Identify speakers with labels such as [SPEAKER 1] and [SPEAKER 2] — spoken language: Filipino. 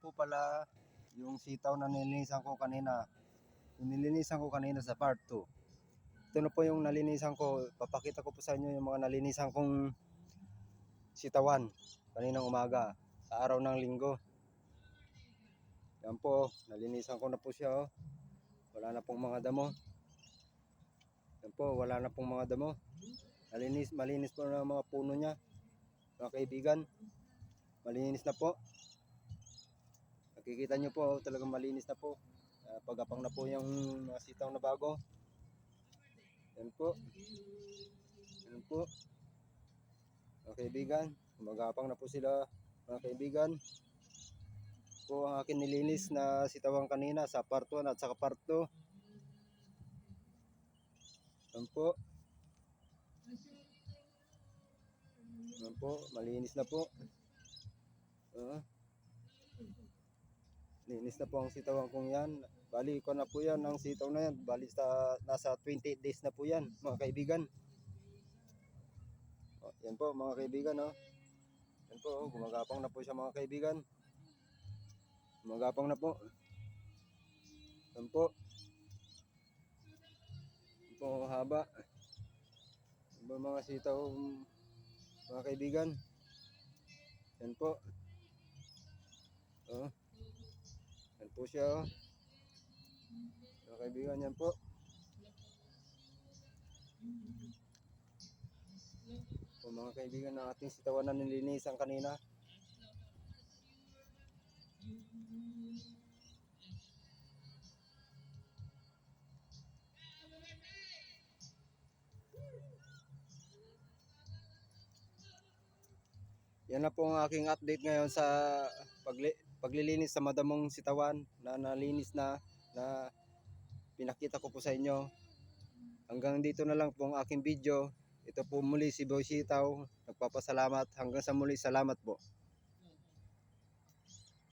[SPEAKER 1] po pala yung sitaw na nilinisan ko kanina. Yung nilinisan ko kanina sa part 2. Ito na po yung nalinisan ko. Papakita ko po sa inyo yung mga nalinisan kong sitawan kaninang umaga sa araw ng linggo. Yan po, nalinisan ko na po siya. Wala na pong mga damo. Yan po, wala na pong mga damo. Malinis po na mga puno niya. Mga kaibigan, malinis na po. Nakikita nyo po, talagang malinis na po. Pagapang na po yung mga sitaw na bago. Yan po. Yan po. Mga kaibigan, magapang na po sila. Mga kaibigan, po ang akin nilinis na sitawang kanina sa part 1 at saka part 2. Yan po. Yan po, malinis na po. Linis na po ang sitawan kong yan. Bali ko na po yan ang sitaw na yan. Bali nasa 28 days na po yan, mga kaibigan. Yan po mga kaibigan. Yan po, gumagapang na po siya mga kaibigan. Gumagapang na po. Yan po. Yan po haba. Yan po mga sitaw mga kaibigan. Yan po. Yan po siya. Mga kaibigan, yan po. Po mga kaibigan, ang ating sitawan na nilinisan kanina. Yan na po ang aking update ngayon sa paglilinis sa madamong sitawan na nalinis na pinakita ko po sa inyo. Hanggang dito na lang po ang aking video. Ito po muli si Boy Sitaw. Nagpapasalamat. Hanggang sa muli, salamat po.